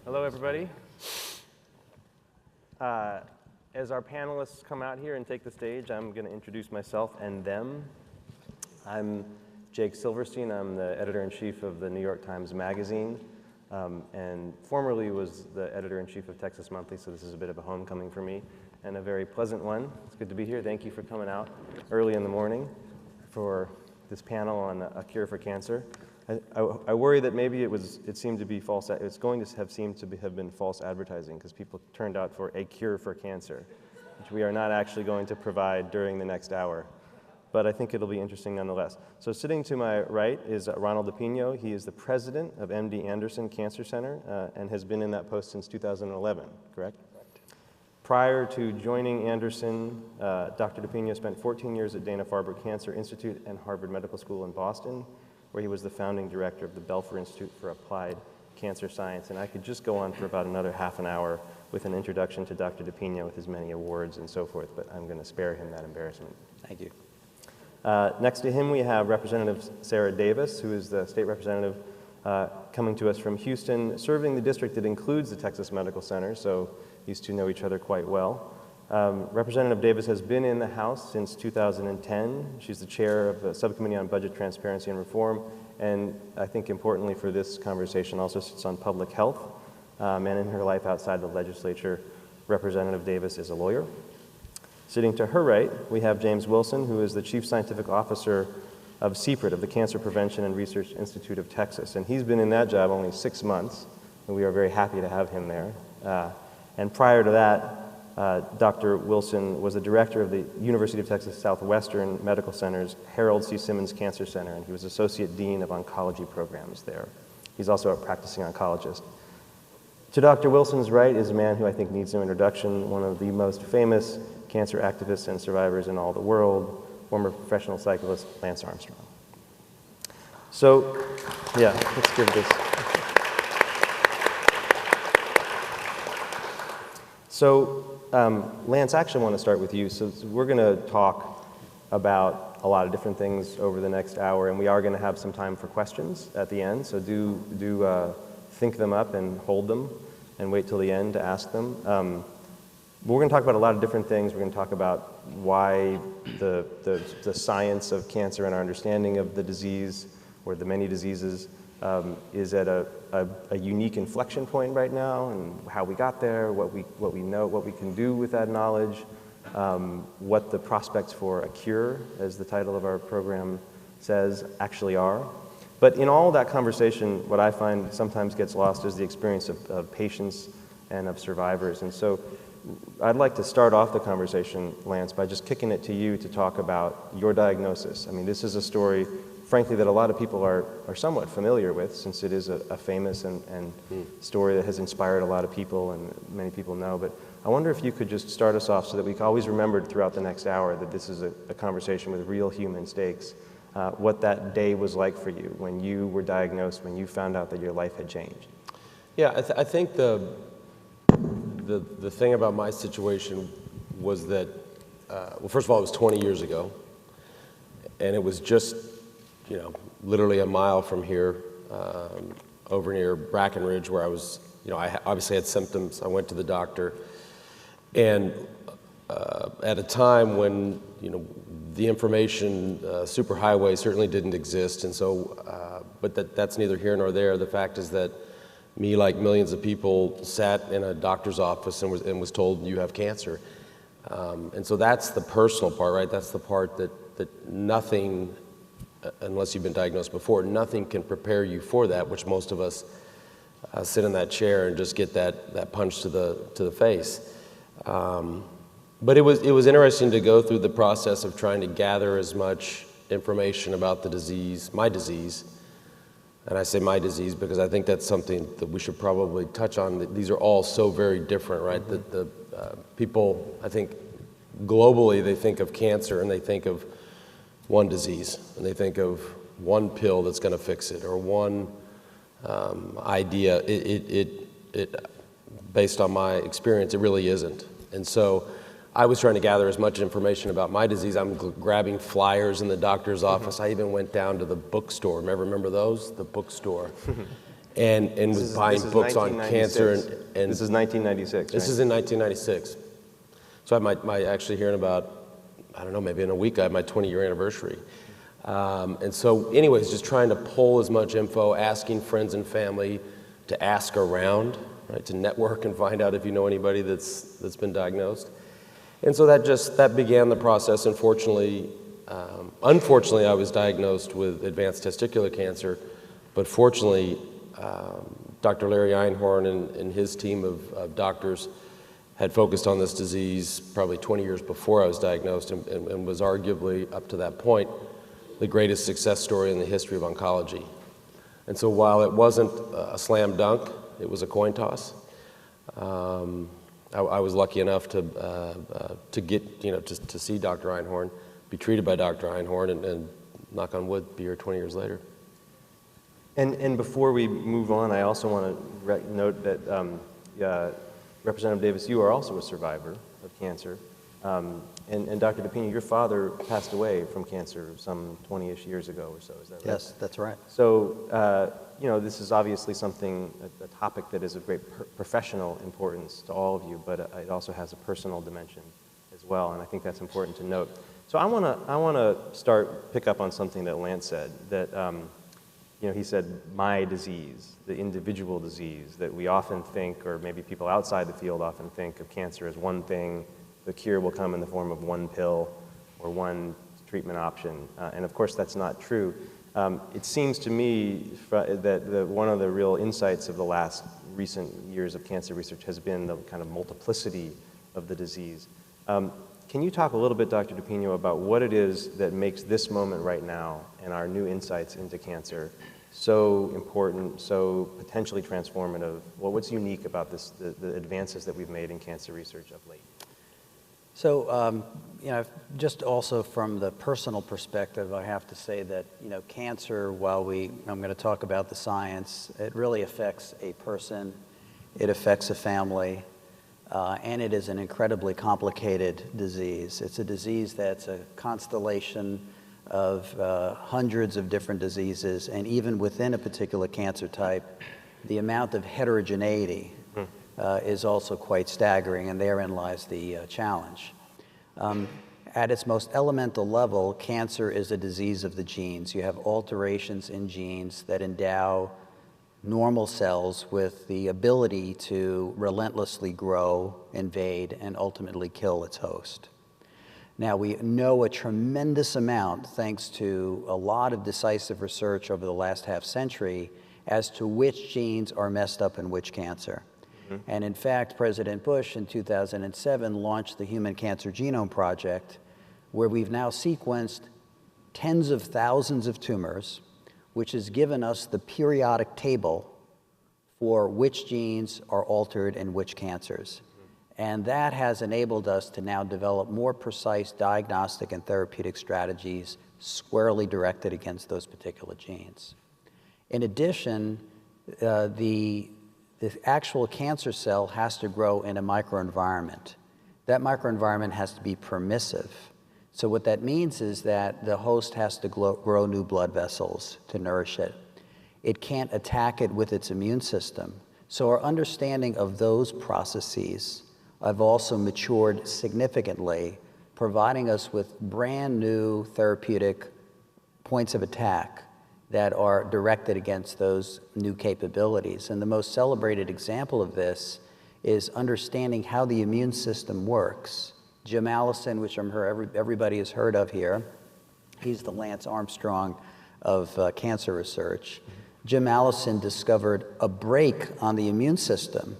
Hello, everybody. As our panelists come out here and take the stage, I'm going to introduce myself and them. I'm Jake Silverstein. I'm the editor-in-chief of the New York Times Magazine, and formerly was the editor-in-chief of Texas Monthly, so this is a bit of a homecoming for me, and a very pleasant one. It's good to be here. Thank you for coming out early in the morning for this panel on a cure for cancer. I worry that maybe it seemed to be false. It's going to have been false advertising because people turned out for a cure for cancer, which we are not actually going to provide during the next hour. But I think it'll be interesting nonetheless. So sitting to my right is Ronald DePinho. He is the president of MD Anderson Cancer Center and has been in that post since 2011, correct? Prior to joining Anderson, Dr. DePinho spent 14 years at Dana-Farber Cancer Institute and Harvard Medical School in Boston, where he was the founding director of the Belfer Institute for Applied Cancer Science. And I could just go on for about another half an hour with an introduction to Dr. DePinho with his many awards and so forth, but I'm going to spare him that embarrassment. Thank you. Next to him, we have Representative Sarah Davis, who is the state representative coming to us from Houston, serving the district that includes the Texas Medical Center, so these two know each other quite well. Representative Davis has been in the House since 2010. She's the chair of the Subcommittee on Budget Transparency and Reform, and I think importantly for this conversation also sits on public health. And in her life outside the legislature, Representative Davis is a lawyer. Sitting to her right, we have James Willson, who is the Chief Scientific Officer of CPRIT, of the Cancer Prevention and Research Institute of Texas. And he's been in that job only 6 months, and we are very happy to have him there. And prior to that, Dr. Willson was the director of the University of Texas Southwestern Medical Center's Harold C. Simmons Cancer Center, and he was Associate Dean of Oncology Programs there. He's also a practicing oncologist. To Dr. Wilson's right is a man who I think needs no introduction, one of the most famous cancer activists and survivors in all the world, former professional cyclist Lance Armstrong. So, yeah, let's give this. So, Lance, I actually want to start with you. So we're going to talk about a lot of different things over the next hour, and we are going to have some time for questions at the end. So do think them up and hold them, and wait till the end to ask them. We're going to talk about a lot of different things. We're going to talk about why the science of cancer and our understanding of the disease, or the many diseases, is at a unique inflection point right now, and how we got there, what we know, what we can do with that knowledge, what the prospects for a cure, as the title of our program says, actually are. But in all that conversation, what I find sometimes gets lost is the experience of patients and of survivors. And so I'd like to start off the conversation, Lance, by just kicking it to you to talk about your diagnosis. I mean, this is a story, frankly, that a lot of people are somewhat familiar with, since it is a famous and story that has inspired a lot of people and many people know. But I wonder if you could just start us off so that we can always remember throughout the next hour that this is a conversation with real human stakes, what that day was like for you when you were diagnosed, when you found out that your life had changed. Yeah, I think the thing about my situation was that, well, first of all, it was 20 years ago, and it was just, literally a mile from here, over near Brackenridge, where I was, I obviously had symptoms. I went to the doctor, and at a time when, the information superhighway certainly didn't exist, and so, but that's neither here nor there. The fact is that me, like millions of people, sat in a doctor's office and was told you have cancer. And so that's the personal part, right? That's the part that nothing, unless you've been diagnosed before, nothing can prepare you for that, which most of us sit in that chair and just get that punch to the face. But it was interesting to go through the process of trying to gather as much information about the disease, my disease. And I say my disease because I think that's something that we should probably touch on. These are all so very different, right? Mm-hmm. The people, I think, globally, they think of cancer and they think of one disease, and they think of one pill that's going to fix it, or one idea. Based on my experience, it really isn't. And so I was trying to gather as much information about my disease. I'm grabbing flyers in the doctor's office. I even went down to the bookstore. Remember those? The bookstore. and was buying books on cancer. And this is 1996, This right? is in 1996. So I might actually here in about, I don't know, maybe in a week, I have my 20-year anniversary. And so anyways, just trying to pull as much info, asking friends and family to ask around, right, to network and find out if you know anybody that's been diagnosed. And so that began the process. Unfortunately, I was diagnosed with advanced testicular cancer, but fortunately, Dr. Larry Einhorn and his team of doctors had focused on this disease probably 20 years before I was diagnosed and was arguably, up to that point, the greatest success story in the history of oncology. And so while it wasn't a slam dunk, it was a coin toss. I was lucky enough to get, to see Dr. Einhorn, be treated by Dr. Einhorn, and knock on wood, be here 20 years later. And before we move on, I also want to note that Representative Davis, you are also a survivor of cancer. And Dr. DePinho, your father passed away from cancer some 20-ish years ago or so, is that right? Yes, that's right. So, this is obviously a topic that is of great professional importance to all of you, but it also has a personal dimension as well, and I think that's important to note. So I want to pick up on something that Lance said, that he said, my disease, the individual disease, that we often think, or maybe people outside the field often think of cancer as one thing. The cure will come in the form of one pill or one treatment option. And of course, that's not true. It seems to me that one of the real insights of the last recent years of cancer research has been the kind of multiplicity of the disease. Can you talk a little bit, Dr. DePinho, about what it is that makes this moment right now and our new insights into cancer so important, so potentially transformative? Well, what's unique about the advances that we've made in cancer research of late? So, just also from the personal perspective, I have to say that, cancer, I'm going to talk about the science, it really affects a person, it affects a family, and it is an incredibly complicated disease. It's a disease that's a constellation of hundreds of different diseases, and even within a particular cancer type, the amount of heterogeneity is also quite staggering, and therein lies the challenge. At its most elemental level, cancer is a disease of the genes. You have alterations in genes that endow normal cells with the ability to relentlessly grow, invade, and ultimately kill its host. Now, we know a tremendous amount, thanks to a lot of decisive research over the last half century, as to which genes are messed up in which cancer. And in fact, President Bush in 2007 launched the Human Cancer Genome Project, where we've now sequenced tens of thousands of tumors, which has given us the periodic table for which genes are altered in which cancers. And that has enabled us to now develop more precise diagnostic and therapeutic strategies squarely directed against those particular genes. In addition, the actual cancer cell has to grow in a microenvironment. That microenvironment has to be permissive. So what that means is that the host has to grow new blood vessels to nourish it. It can't attack it with its immune system. So our understanding of those processes have also matured significantly, providing us with brand new therapeutic points of attack that are directed against those new capabilities. And the most celebrated example of this is understanding how the immune system works. Jim Allison, which I'm sure everybody has heard of here, he's the Lance Armstrong of cancer research. Jim Allison discovered a brake on the immune system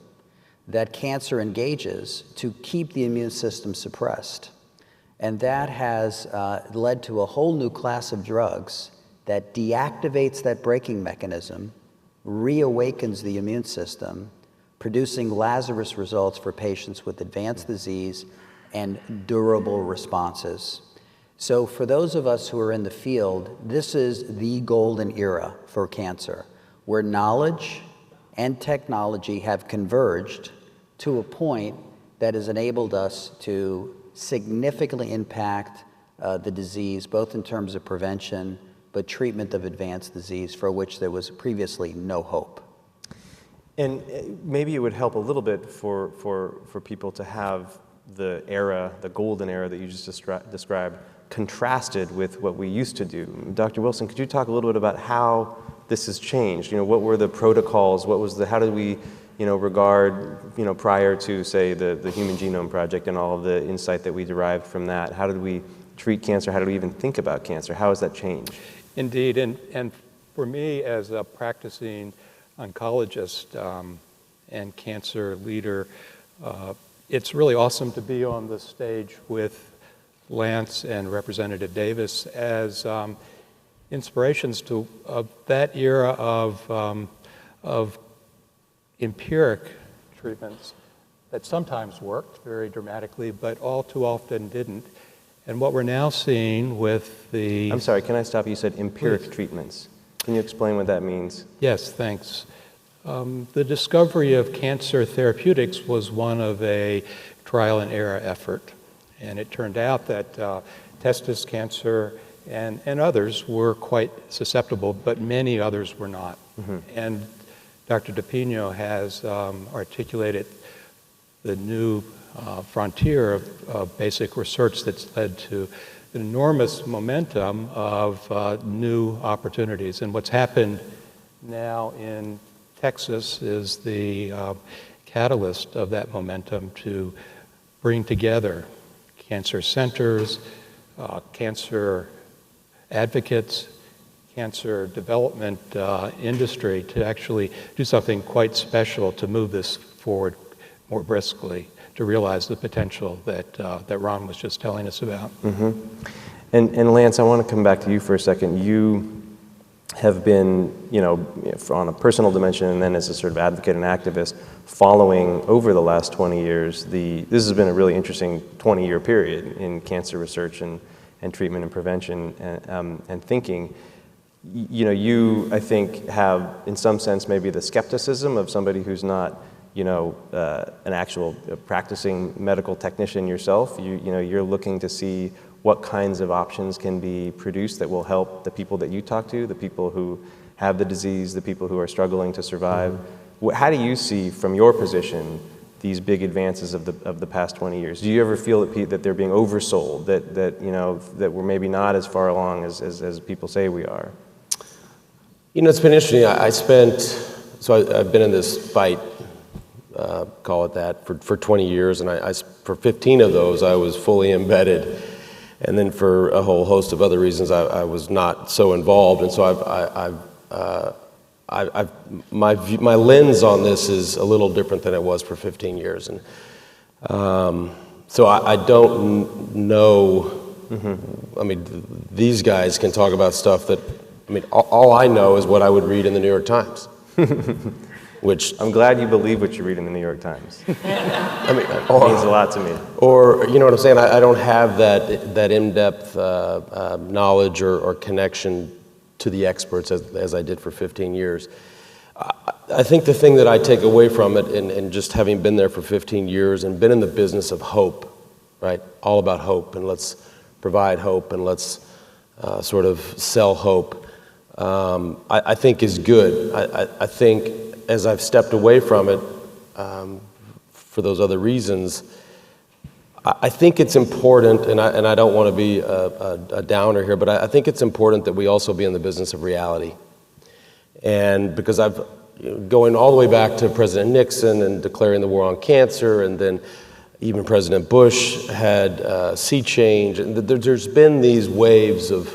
that cancer engages to keep the immune system suppressed. And that has led to a whole new class of drugs that deactivates that braking mechanism, reawakens the immune system, producing Lazarus results for patients with advanced disease and durable responses. So for those of us who are in the field, this is the golden era for cancer, where knowledge and technology have converged to a point that has enabled us to significantly impact the disease, both in terms of prevention, but treatment of advanced disease for which there was previously no hope. And maybe it would help a little bit for people to have the era, the golden era that you just described, contrasted with what we used to do. Dr. Willson, could you talk a little bit about how this has changed? What were the protocols? How did we, regard, prior to, say, the Human Genome Project and all of the insight that we derived from that? How did we treat cancer? How did we even think about cancer? How has that changed? Indeed, and for me as a practicing oncologist and cancer leader, it's really awesome to be on the stage with Lance and Representative Davis as inspirations to that era of empiric treatments that sometimes worked very dramatically, but all too often didn't. And what we're now seeing with the... I'm sorry, can I stop you? You said empiric Please. treatments. Can you explain what that means? Yes, thanks. The discovery of cancer therapeutics was one of a trial and error effort. And it turned out that testis cancer and others were quite susceptible, but many others were not. Mm-hmm. And Dr. DePinho has articulated the new frontier of basic research that's led to an enormous momentum of new opportunities. And what's happened now in Texas is the catalyst of that momentum to bring together cancer centers, cancer advocates, cancer development industry to actually do something quite special to move this forward more briskly, to realize the potential that Ron was just telling us about. Mm-hmm. And Lance, I want to come back to you for a second. You have been, on a personal dimension and then as a sort of advocate and activist, following over the last 20 years, this has been a really interesting 20-year period in cancer research and treatment and prevention and thinking. You, I think, have, in some sense, maybe the skepticism of somebody who's not, an actual practicing medical technician yourself. You're looking to see what kinds of options can be produced that will help the people that you talk to, the people who have the disease, the people who are struggling to survive. Mm-hmm. How do you see, from your position, these big advances of the past 20 years? Do you ever feel that they're being oversold, that we're maybe not as far along as people say we are? It's been interesting. I've been in this fight, call it that, for 20 years, and for 15 of those I was fully embedded. And then for a whole host of other reasons, I was not so involved. And so my lens on this is a little different than it was for 15 years. And so I don't know. Mm-hmm. I mean, these guys can talk about stuff that, all I know is what I would read in the New York Times. Which I'm glad you believe what you read in the New York Times. It means a lot to me. Or, you know what I'm saying? I don't have that in-depth knowledge or connection to the experts as I did for 15 years. I think the thing that I take away from it, and just having been there for 15 years and been in the business of hope, right? All about hope, and let's provide hope, and let's sort of sell hope, I think is good. I think as I've stepped away from it, for those other reasons, I think it's important, and I don't want to be a downer here, but I think it's important that we also be in the business of reality. And because going all the way back to President Nixon and declaring the war on cancer, and then even President Bush had sea change, and there's been these waves of,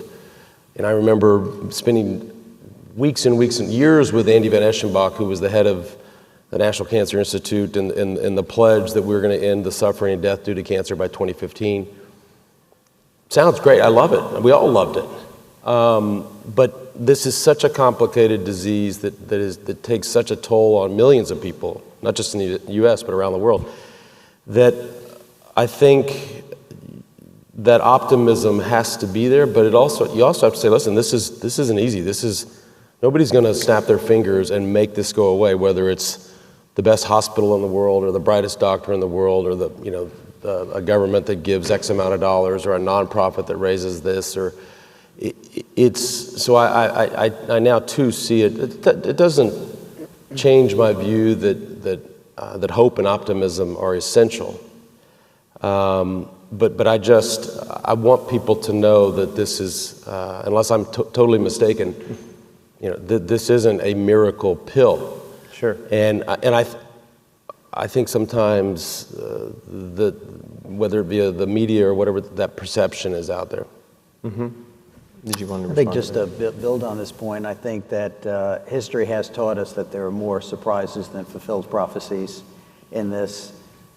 and I remember spending weeks and weeks and years with Andy Van Eschenbach, who was the head of the National Cancer Institute, and the pledge that we were going to end the suffering and death due to cancer by 2015. Sounds great. I love it. We all loved it. But this is such a complicated disease that takes such a toll on millions of people, not just in the U.S., but around the world, that I think that optimism has to be there, but you also have to say, listen, this isn't easy. Nobody's going to snap their fingers and make this go away, whether it's the best hospital in the world or the brightest doctor in the world or a government that gives X amount of dollars or a nonprofit that raises this. So I now too see it. It doesn't change my view that hope and optimism are essential. But I want people to know that this is, unless I'm totally mistaken, this isn't a miracle pill. Sure. And I think sometimes whether it be the media or whatever, that perception is out there. Mm-hmm. Did you want to respond? I think just to build on this point, I think that history has taught us that there are more surprises than fulfilled prophecies in this,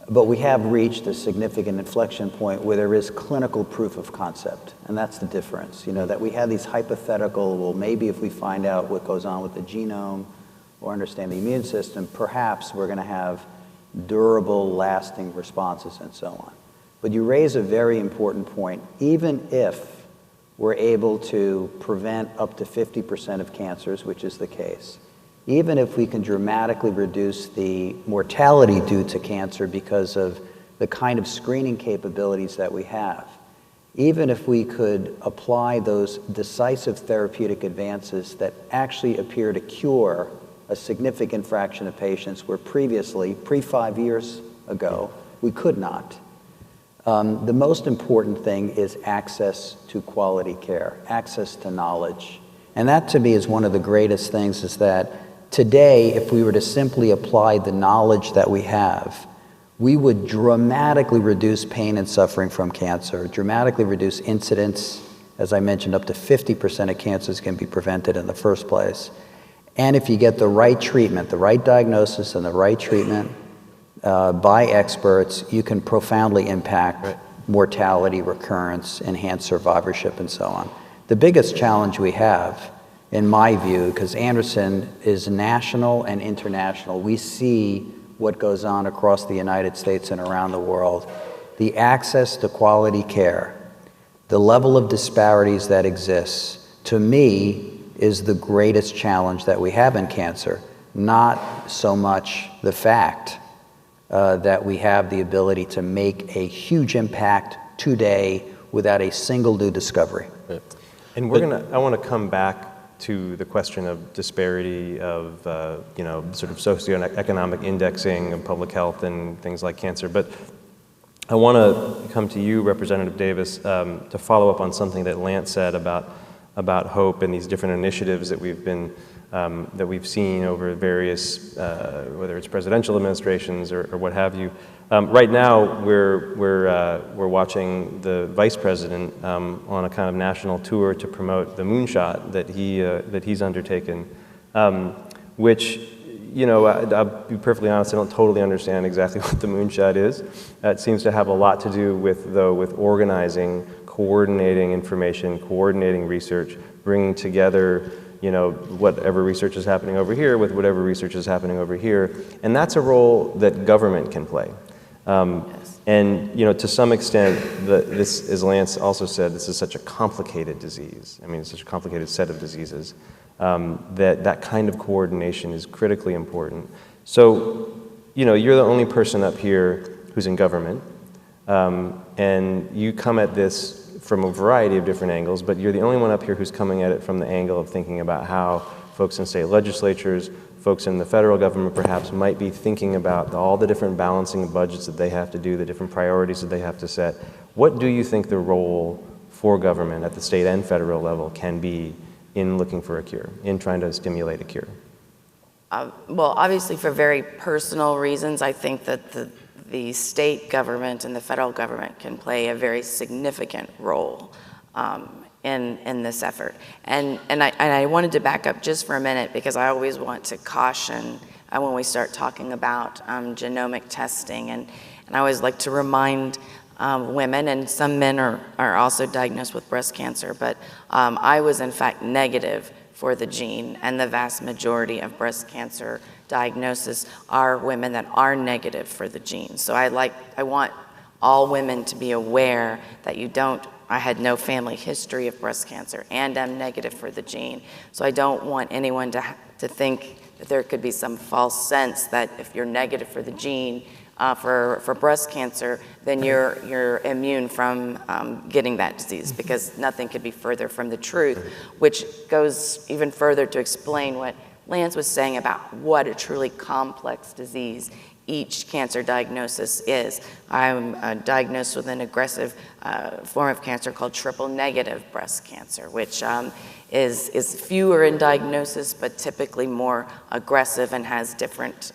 but we have reached a significant inflection point where there is clinical proof of concept, and that's the difference. That we have these hypothetical, well, maybe if we find out what goes on with the genome or understand the immune system, perhaps we're going to have durable, lasting responses and so on. But you raise a very important point. Even if we're able to prevent up to 50% of cancers, which is the case, even if we can dramatically reduce the mortality due to cancer because of the kind of screening capabilities that we have, even if we could apply those decisive therapeutic advances that actually appear to cure a significant fraction of patients where previously, 5 years ago, we could not. The most important thing is access to quality care, access to knowledge. And that to me is one of the greatest things, is that today, if we were to simply apply the knowledge that we have, we would dramatically reduce pain and suffering from cancer, dramatically reduce incidence. As I mentioned, up to 50% of cancers can be prevented in the first place. And if you get the right treatment, the right diagnosis and the right treatment by experts, you can profoundly impact mortality, recurrence, enhance survivorship, and so on. The biggest challenge we have, in my view, because Anderson is national and international, we see what goes on across the United States and around the world. The access to quality care, the level of disparities that exists, to me, is the greatest challenge that we have in cancer, not so much the fact that we have the ability to make a huge impact today without a single new discovery. And I want to come back to the question of disparity of, sort of socioeconomic indexing of public health and things like cancer. But I want to come to you, Representative Davis, to follow up on something that Lance said about hope and these different initiatives that we've seen over various, whether it's presidential administrations or what have you. Right now, we're watching the vice president on a kind of national tour to promote the moonshot that he's undertaken, which, I'll be perfectly honest, I don't totally understand exactly what the moonshot is. It seems to have a lot to do with organizing, coordinating information, coordinating research, bringing together, whatever research is happening over here with whatever research is happening over here. And that's a role that government can play. Yes. And, to some extent, this, as Lance also said, this is such a complicated disease. I mean, it's such a complicated set of diseases that kind of coordination is critically important. So, you're the only person up here who's in government, and you come at this from a variety of different angles, but you're the only one up here who's coming at it from the angle of thinking about how folks in state legislatures, folks in the federal government perhaps might be thinking about all the different balancing budgets that they have to do, the different priorities that they have to set. What do you think the role for government at the state and federal level can be in looking for a cure, in trying to stimulate a cure? Well, obviously for very personal reasons, I think that the state government and the federal government can play a very significant role in this effort. And I wanted to back up just for a minute, because I always want to caution when we start talking about genomic testing, and I always like to remind women, and some men are also diagnosed with breast cancer, but I was in fact negative for the gene, and the vast majority of breast cancer diagnosis are women that are negative for the gene. So I want all women to be aware that I had no family history of breast cancer, and I'm negative for the gene. So I don't want anyone to think that there could be some false sense that if you're negative for the gene for breast cancer, then you're immune from getting that disease, because nothing could be further from the truth, which goes even further to explain Lance was saying about what a truly complex disease each cancer diagnosis is. I'm diagnosed with an aggressive form of cancer called triple-negative breast cancer, which is fewer in diagnosis, but typically more aggressive and has different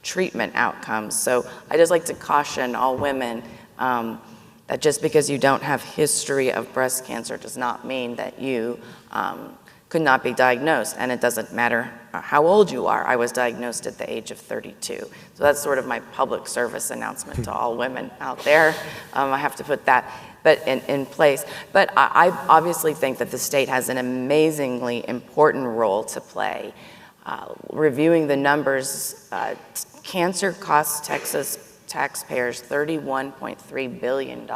treatment outcomes. So I just like to caution all women that just because you don't have history of breast cancer does not mean that you could not be diagnosed, and it doesn't matter how old you are. I was diagnosed at the age of 32. So that's sort of my public service announcement to all women out there. I have to put that in place. But I obviously think that the state has an amazingly important role to play. Reviewing the numbers, cancer costs Texas taxpayers $31.3 billion.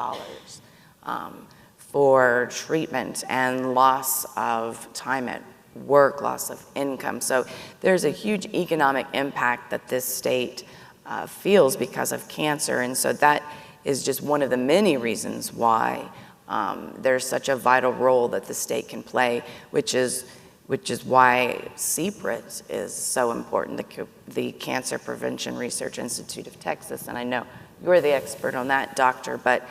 For treatment and loss of time at work, loss of income. So there's a huge economic impact that this state feels because of cancer. And so that is just one of the many reasons why there's such a vital role that the state can play, which is why CPRIT is so important, the Cancer Prevention Research Institute of Texas. And I know you're the expert on that, doctor, but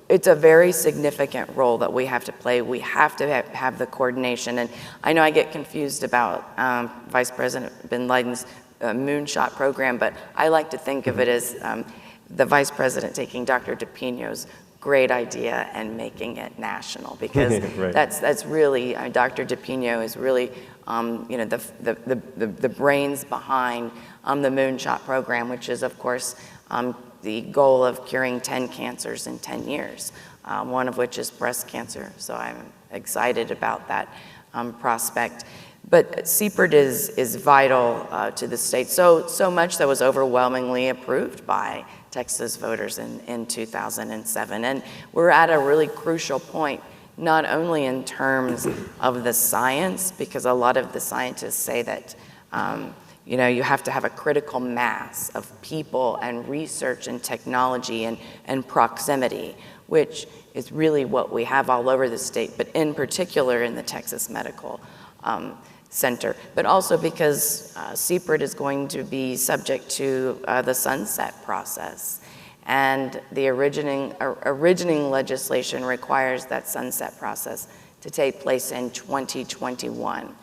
it's a very significant role that we have to play. We have to have the coordination. And I know I get confused about Vice President Bin Laden's moonshot program, but I like to think of it as the Vice President taking Dr. DePinho's great idea and making it national, because right. that's really, Dr. DePinho is really the brains behind the moonshot program, which is, of course, the goal of curing 10 cancers in 10 years, one of which is breast cancer. So I'm excited about that prospect. But CPRIT is vital to the state, so much that was overwhelmingly approved by Texas voters in 2007. And we're at a really crucial point, not only in terms of the science, because a lot of the scientists say that you have to have a critical mass of people and research and technology and proximity, which is really what we have all over the state, but in particular in the Texas Medical Center. But also because CPRIT is going to be subject to the sunset process. And the originating legislation requires that sunset process to take place in 2021.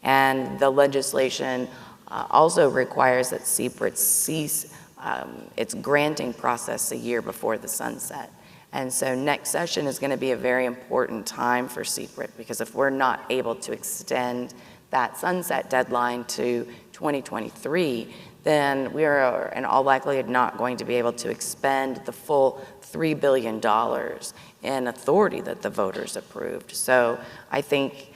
And the legislation also requires that CPRIT cease its granting process a year before the sunset. And so next session is going to be a very important time for CPRIT, because if we're not able to extend that sunset deadline to 2023, then we are in all likelihood not going to be able to expend the full $3 billion in authority that the voters approved. So I think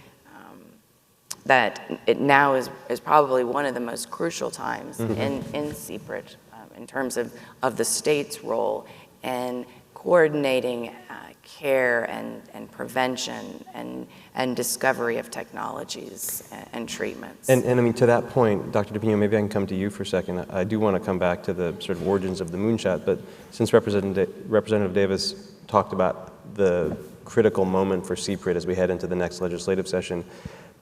that it now is probably one of the most crucial times in CPRIT in terms of the state's role in coordinating care and prevention and discovery of technologies and treatments. And I mean, to that point, Dr. DePinho, maybe I can come to you for a second. I do want to come back to the sort of origins of the moonshot, but since Representative Davis talked about the critical moment for CPRIT as we head into the next legislative session,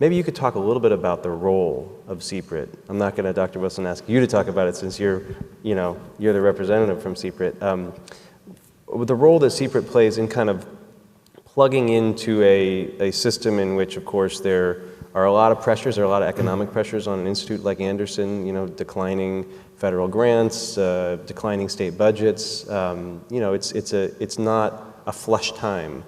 maybe you could talk a little bit about the role of CPRIT. I'm not going to, Dr. Willson, ask you to talk about it since you're the representative from CPRIT. The role that CPRIT plays in kind of plugging into a system in which, of course, there are a lot of pressures, there are a lot of economic pressures on an institute like Anderson, declining federal grants, declining state budgets. It's not a flush time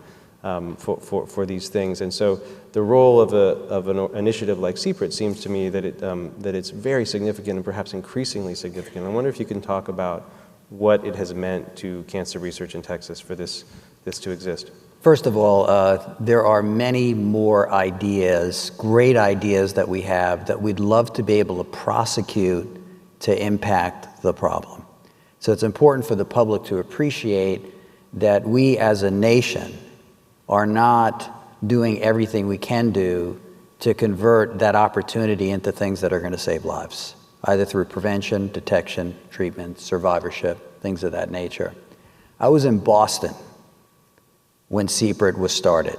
for these things. And so the role of an initiative like CPRIT seems to me that it's very significant and perhaps increasingly significant. I wonder if you can talk about what it has meant to cancer research in Texas for this to exist. First of all, there are many more ideas, great ideas that we have that we'd love to be able to prosecute to impact the problem. So it's important for the public to appreciate that we as a nation are not doing everything we can do to convert that opportunity into things that are going to save lives, either through prevention, detection, treatment, survivorship, things of that nature. I was in Boston when CPRIT was started,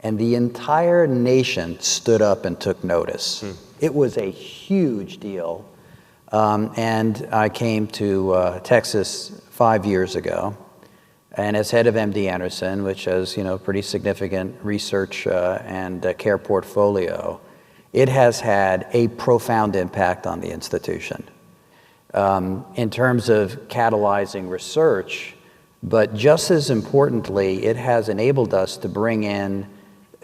And the entire nation stood up and took notice. It was a huge deal. And I came to Texas 5 years ago. And as head of MD Anderson, which has, pretty significant research and care portfolio, it has had a profound impact on the institution in terms of catalyzing research. But just as importantly, it has enabled us to bring in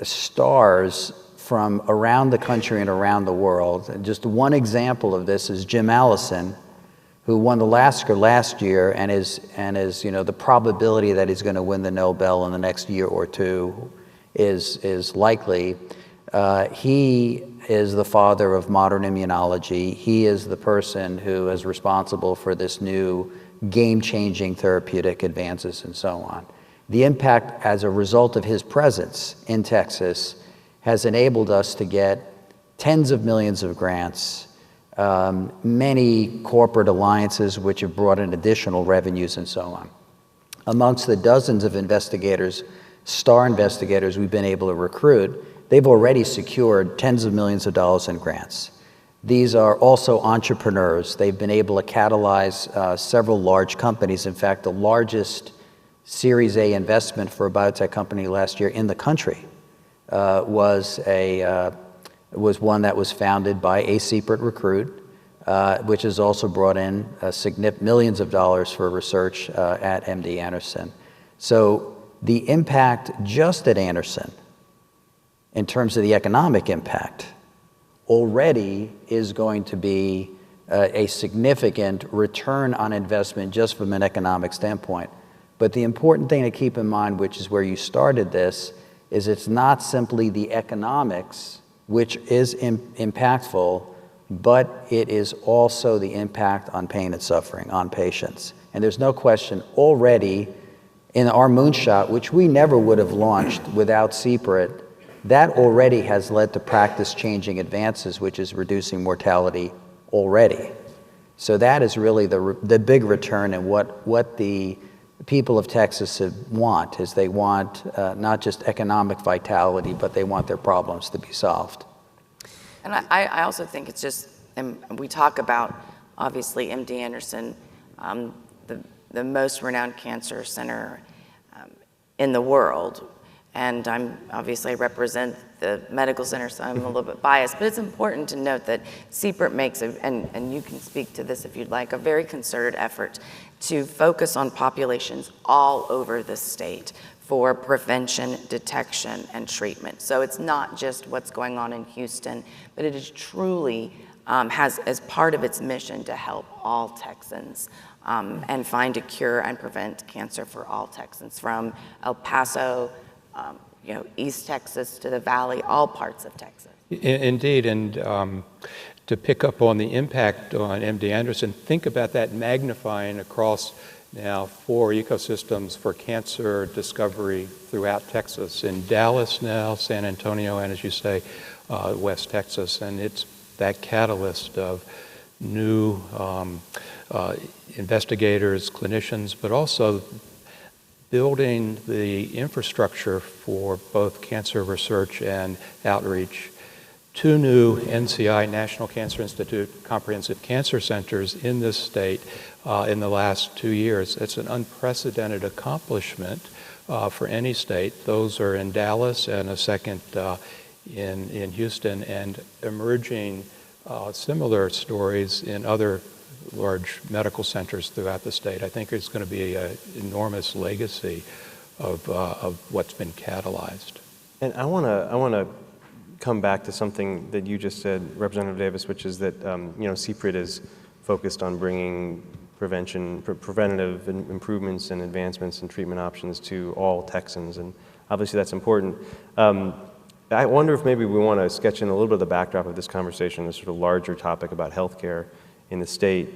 stars from around the country and around the world. And just one example of this is Jim Allison, who won the Lasker last year and is the probability that he's going to win the Nobel in the next year or two is likely. He is the father of modern immunology. He is the person who is responsible for this new game-changing therapeutic advances and so on. The impact as a result of his presence in Texas has enabled us to get tens of millions of grants, many corporate alliances which have brought in additional revenues and so on. Amongst the dozens of investigators, star investigators we've been able to recruit, they've already secured tens of millions of dollars in grants. These are also entrepreneurs. They've been able to catalyze several large companies. In fact, the largest Series A investment for a biotech company last year in the country was one that was founded by a Sept recruit, which has also brought in millions of dollars for research at MD Anderson. So the impact just at Anderson, in terms of the economic impact, already is going to be a significant return on investment just from an economic standpoint. But the important thing to keep in mind, which is where you started this, is it's not simply the economics, which is impactful, but it is also the impact on pain and suffering on patients. And there's no question already in our moonshot, which we never would have launched without Sept, that already has led to practice-changing advances, which is reducing mortality already. So that is really the big return, and what the people of Texas want is they want not just economic vitality, but they want their problems to be solved. And I also think it's just, and we talk about, obviously, MD Anderson, the most renowned cancer center in the world. And I represent the medical center, so I'm a little bit biased, but it's important to note that Sept makes, and you can speak to this if you'd like, a very concerted effort to focus on populations all over the state for prevention, detection, and treatment. So it's not just what's going on in Houston, but it is truly has as part of its mission to help all Texans and find a cure and prevent cancer for all Texans, from El Paso, East Texas to the Valley, all parts of Texas. Indeed, and to pick up on the impact on MD Anderson, think about that magnifying across now 4 ecosystems for cancer discovery throughout Texas, in Dallas now, San Antonio, and as you say, West Texas. And it's that catalyst of new investigators, clinicians, but also building the infrastructure for both cancer research and outreach. 2 new NCI, National Cancer Institute, comprehensive cancer centers in this state in the last 2 years. It's an unprecedented accomplishment for any state. Those are in Dallas and a second in Houston, and emerging similar stories in other large medical centers throughout the state. I think it's going to be an enormous legacy of what's been catalyzed. And I want to come back to something that you just said, Representative Davis, which is that Sept is focused on bringing preventative improvements and advancements and treatment options to all Texans, and obviously that's important. I wonder if maybe we want to sketch in a little bit of the backdrop of this conversation, this sort of larger topic about healthcare in the state.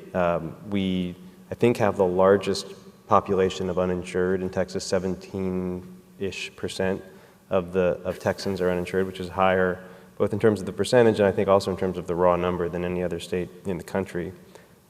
We, I think, have the largest population of uninsured in Texas. 17-ish% of Texans are uninsured, which is higher both in terms of the percentage and I think also in terms of the raw number than any other state in the country.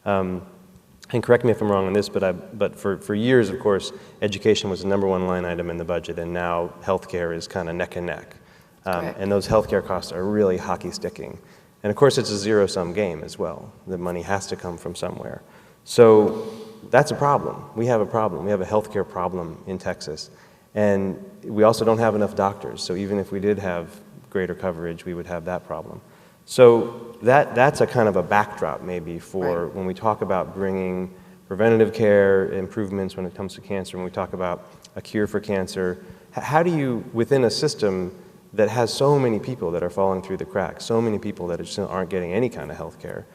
And correct me if I'm wrong on this, but for years, of course, education was the #1 line item in the budget, and now healthcare is kind of neck and neck. And those healthcare costs are really hockey sticking. And of course, it's a zero-sum game as well. The money has to come from somewhere. So that's a problem. We have a problem. We have a healthcare problem in Texas. And we also don't have enough doctors. So even if we did have greater coverage, we would have that problem. So that's a kind of a backdrop maybe for when we talk about bringing preventative care improvements when it comes to cancer, when we talk about a cure for cancer. How do you, within a system that has so many people that are falling through the cracks, so many people that just aren't getting any kind of health care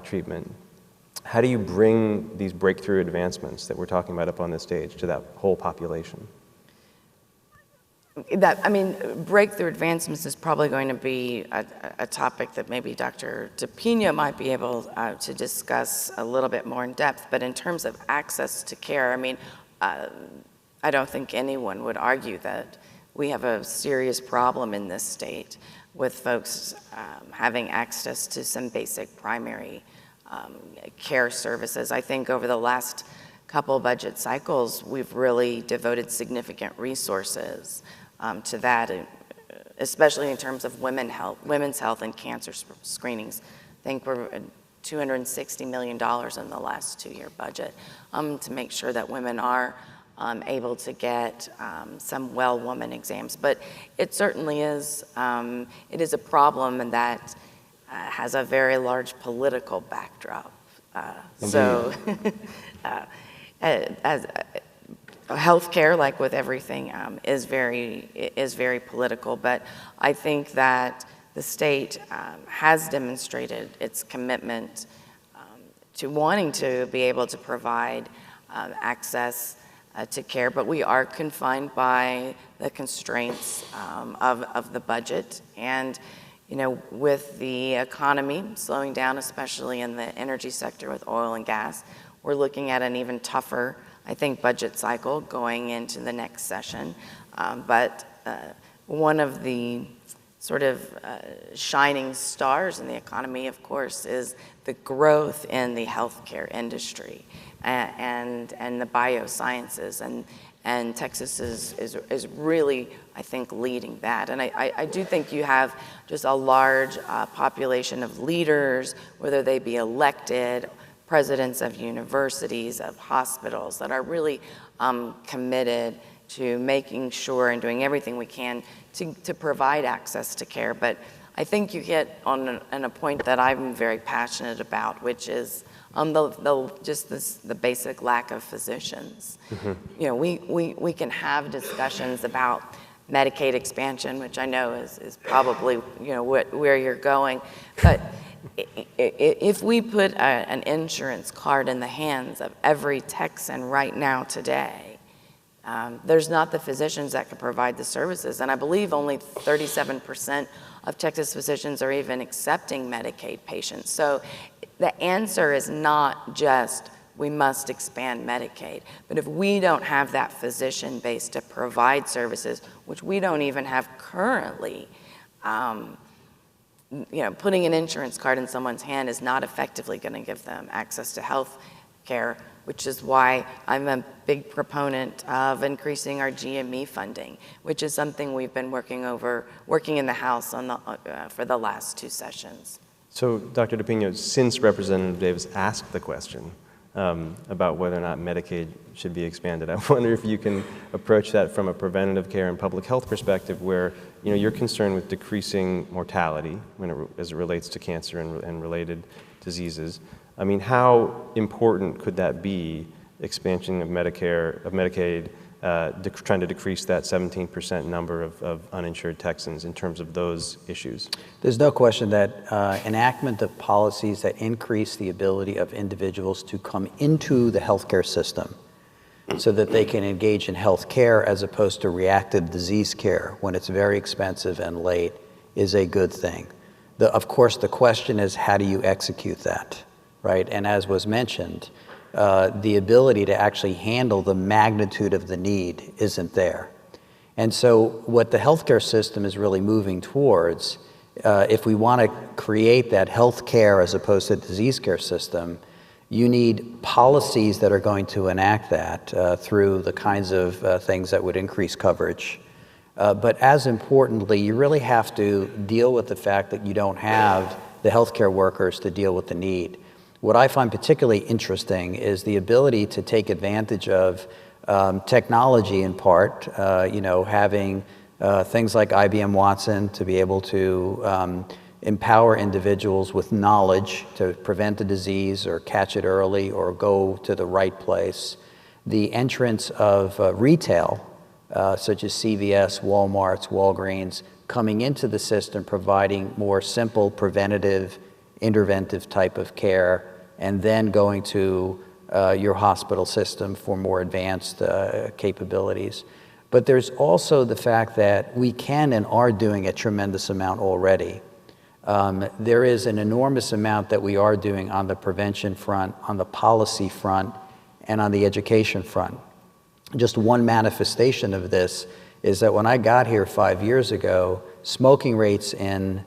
treatment, how do you bring these breakthrough advancements that we're talking about up on this stage to that whole population? Breakthrough advancements is probably going to be a topic that maybe Dr. DePinho might be able to discuss a little bit more in depth. But in terms of access to care, I don't think anyone would argue that we have a serious problem in this state with folks having access to some basic primary care services. I think over the last couple budget cycles, we've really devoted significant resources to that, especially in terms of women's health and cancer screenings. I think we're $260 million in the last 2-year budget to make sure that women are able to get some well-woman exams. But it certainly is, it is a problem, and that has a very large political backdrop. As healthcare, like with everything, is very political. But I think that the state has demonstrated its commitment to wanting to be able to provide access to care, but we are confined by the constraints of the budget. And with the economy slowing down, especially in the energy sector with oil and gas, we're looking at an even tougher, I think, budget cycle going into the next session. But one of the sort of shining stars in the economy, of course, is the growth in the healthcare industry and the biosciences. And Texas is really, I think, leading that. And I do think you have just a large population of leaders, whether they be elected, presidents of universities, of hospitals, that are really committed to making sure and doing everything we can to provide access to care. But I think you hit on a point that I'm very passionate about, which is the basic lack of physicians. Mm-hmm. We can have discussions about Medicaid expansion, which I know is probably where you're going, but if we put an insurance card in the hands of every Texan right now today, there's not the physicians that can provide the services. And I believe only 37% of Texas physicians are even accepting Medicaid patients. So the answer is not just we must expand Medicaid, but if we don't have that physician base to provide services, which we don't even have currently, putting an insurance card in someone's hand is not effectively going to give them access to health care, which is why I'm a big proponent of increasing our GME funding, which is something we've been working in the House for the last 2 sessions. So, Dr. DePinho, since Representative Davis asked the question about whether or not Medicaid should be expanded, I wonder if you can approach that from a preventative care and public health perspective, where you're concerned with decreasing mortality as it relates to cancer and related diseases. I mean, how important could that be, expansion of Medicaid, trying to decrease that 17% number of uninsured Texans in terms of those issues? There's no question that enactment of policies that increase the ability of individuals to come into the healthcare system so that they can engage in health care as opposed to reactive disease care when it's very expensive and late is a good thing. Of course, the question is, how do you execute that, right? And as was mentioned, the ability to actually handle the magnitude of the need isn't there. And so what the healthcare system is really moving towards, if we want to create that health care as opposed to disease care system, you need policies that are going to enact that through the kinds of things that would increase coverage, But as importantly, you really have to deal with the fact that you don't have the healthcare workers to deal with the need. What I find particularly interesting is the ability to take advantage of technology in part, having things like IBM Watson to be able to empower individuals with knowledge to prevent a disease or catch it early or go to the right place. The entrance of retail, such as CVS, Walmart's, Walgreens, coming into the system, providing more simple, preventative, interventive type of care, and then going to your hospital system for more advanced capabilities. But there's also the fact that we can and are doing a tremendous amount already. There is an enormous amount that we are doing on the prevention front, on the policy front, and on the education front. Just one manifestation of this is that when I got here 5 years ago, smoking rates in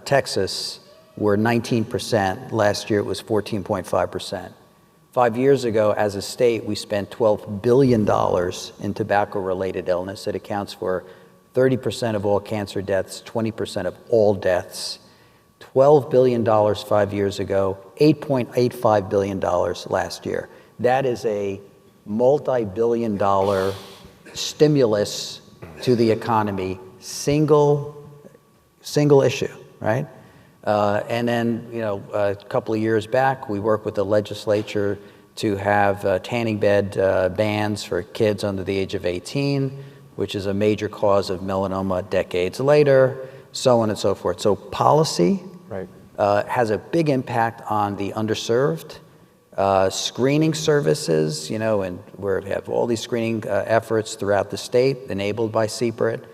Texas were 19%. Last year it was 14.5%. 5 years ago, as a state, we spent $12 billion in tobacco-related illness. It accounts for 30% of all cancer deaths, 20% of all deaths. $12 billion 5 years ago, $8.85 billion last year. That is a multi-billion-dollar stimulus to the economy, single issue, right? And then, a couple of years back, we worked with the legislature to have tanning bed bans for kids under the age of 18, which is a major cause of melanoma decades later, so on and so forth. So policy has a big impact on the underserved. Screening services, and we have all these screening efforts throughout the state enabled by CPRIT,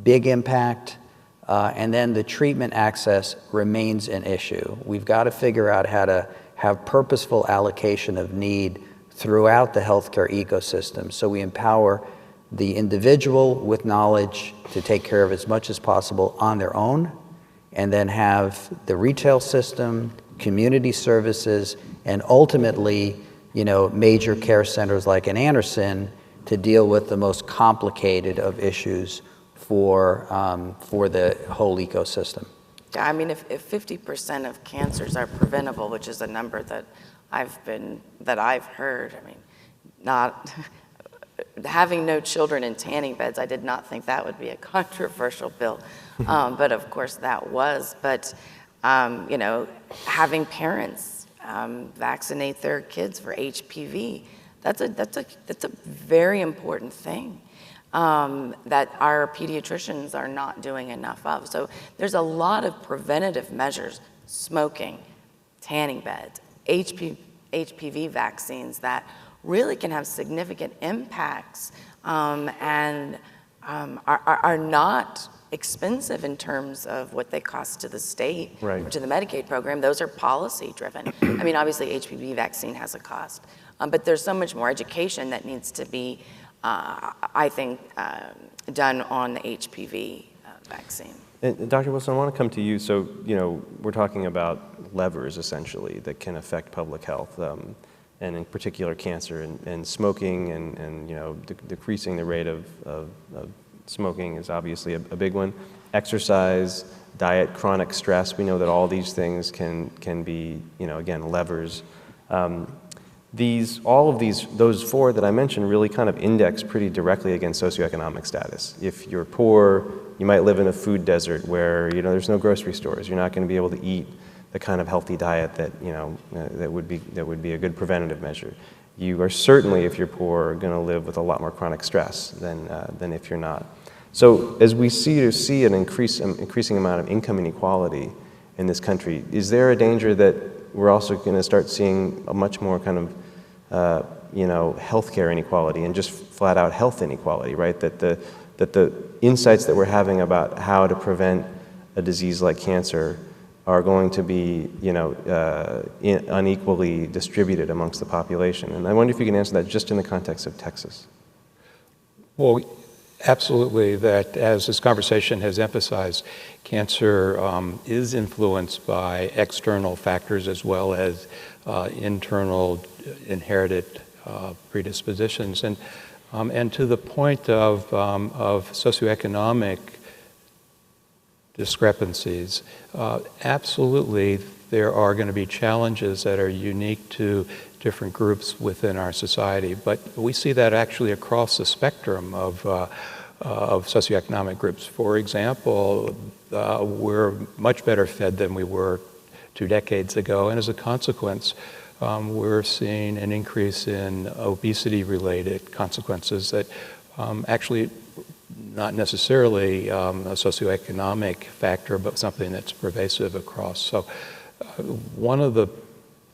big impact. And then the treatment access remains an issue. We've got to figure out how to have purposeful allocation of need throughout the healthcare ecosystem so we empower the individual with knowledge to take care of as much as possible on their own, and then have the retail system, community services, and ultimately, major care centers like in Anderson to deal with the most complicated of issues for the whole ecosystem. Yeah, I mean, if 50% of cancers are preventable, which is a number that I've heard, I mean, not having no children in tanning beds, I did not think that would be a controversial bill, but of course that was. But having parents vaccinate their kids for HPV, that's a very important thing. That our pediatricians are not doing enough of. So there's a lot of preventative measures, smoking, tanning beds, HPV vaccines that really can have significant impacts and are not expensive in terms of what they cost to the state or to the Medicaid program. Those are policy driven. I mean, obviously HPV vaccine has a cost, but there's so much more education that needs to be I think, done on the HPV vaccine. And Dr. Willson, I want to come to you. So, we're talking about levers, essentially, that can affect public health, and in particular cancer, and smoking, and decreasing the rate of smoking is obviously a big one. Exercise, diet, chronic stress, we know that all these things can be, again, levers. Those four that I mentioned really kind of index pretty directly against socioeconomic status. If you're poor, you might live in a food desert where there's no grocery stores. You're not going to be able to eat the kind of healthy diet that that would be a good preventative measure. You are certainly, if you're poor, going to live with a lot more chronic stress than if you're not. So as we see an increasing amount of income inequality in this country, is there a danger that we're also going to start seeing a much more kind of healthcare inequality and just flat out health inequality, right? That the insights that we're having about how to prevent a disease like cancer are going to be, unequally distributed amongst the population. And I wonder if you can answer that just in the context of Texas. Well, absolutely, that as this conversation has emphasized, cancer is influenced by external factors as well as internal inherited predispositions. And And to the point of socioeconomic discrepancies, absolutely there are going to be challenges that are unique to different groups within our society. But we see that actually across the spectrum of socioeconomic groups. For example, we're much better fed than we were 2 decades ago, and as a consequence, we're seeing an increase in obesity-related consequences that actually not necessarily a socioeconomic factor, but something that's pervasive across. So one of the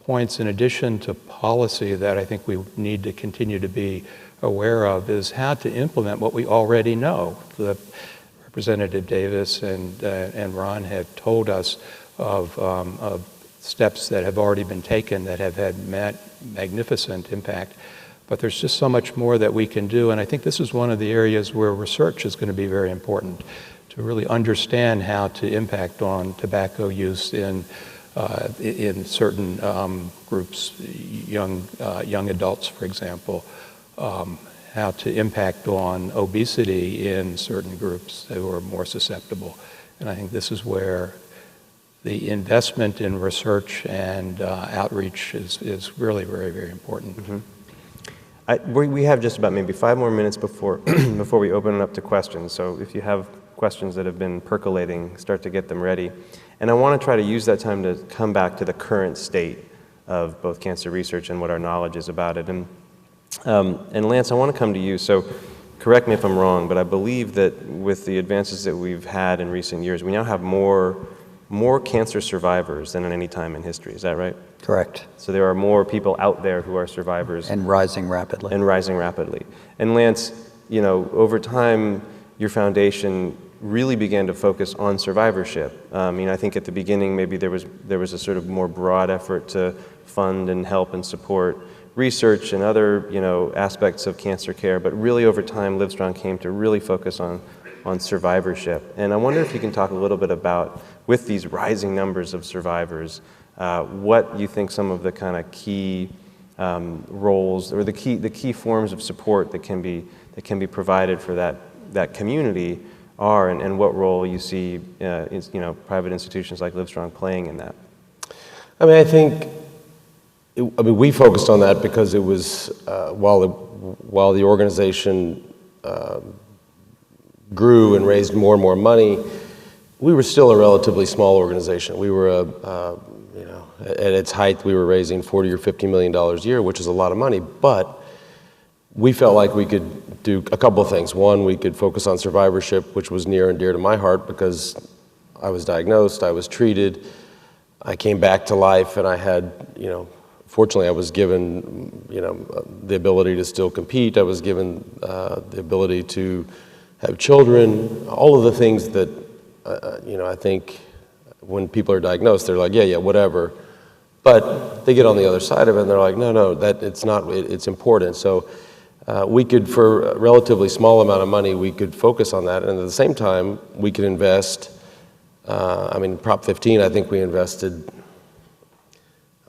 points in addition to policy that I think we need to continue to be aware of is how to implement what we already know. The Representative Davis and Ron have told us of steps that have already been taken that have had magnificent impact. But there's just so much more that we can do, and I think this is one of the areas where research is going to be very important to really understand how to impact on tobacco use in certain groups, young adults, for example, how to impact on obesity in certain groups who are more susceptible. And I think this is where the investment in research and outreach is really very, very important. Mm-hmm. We have just about maybe 5 more minutes before before we open it up to questions. So if you have questions that have been percolating, start to get them ready. And I want to try to use that time to come back to the current state of both cancer research and what our knowledge is about it. And Lance, I want to come to you. So correct me if I'm wrong, but I believe that with the advances that we've had in recent years, we now have more cancer survivors than at any time in history. Is that right? Correct. So there are more people out there who are survivors. And rising rapidly. And Lance, over time, your foundation really began to focus on survivorship. I think at the beginning, maybe there was a sort of more broad effort to fund and help and support research and other, aspects of cancer care. But really over time, Livestrong came to really focus on survivorship. And I wonder if you can talk a little bit about, with these rising numbers of survivors, what you think some of the kind of key roles or the key forms of support that can be provided for that community are, and what role you see private institutions like Livestrong playing in that. I think we focused on that because it was while the organization grew and raised more and more money, we were still a relatively small organization. We were at its height, we were raising $40 or $50 million a year, which is a lot of money, but we felt like we could do a couple of things. One, we could focus on survivorship, which was near and dear to my heart because I was diagnosed, I was treated, I came back to life, and I had, fortunately I was given, the ability to still compete. I was given the ability to have children, all of the things that, I think when people are diagnosed, they're like, yeah, whatever. But they get on the other side of it and they're like, no, it's important. So we could, for a relatively small amount of money, we could focus on that. And at the same time, we could invest, Prop 15, I think we invested,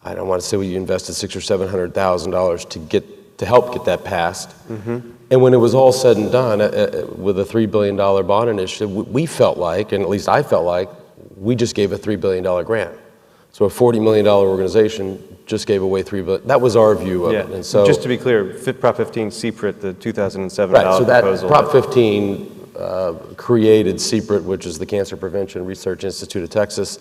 I don't want to say we invested $600,000 or $700,000 to help get that passed. Mm-hmm. And when it was all said and done, with a $3 billion bond initiative, we felt like, and at least I felt like, we just gave a $3 billion grant. So a $40 million organization just gave away $3 billion. That was our view of it. And so, just to be clear, Prop 15, CPRIT, the 2007 right, ballot so that proposal. Prop 15 created CPRIT, which is the Cancer Prevention Research Institute of Texas.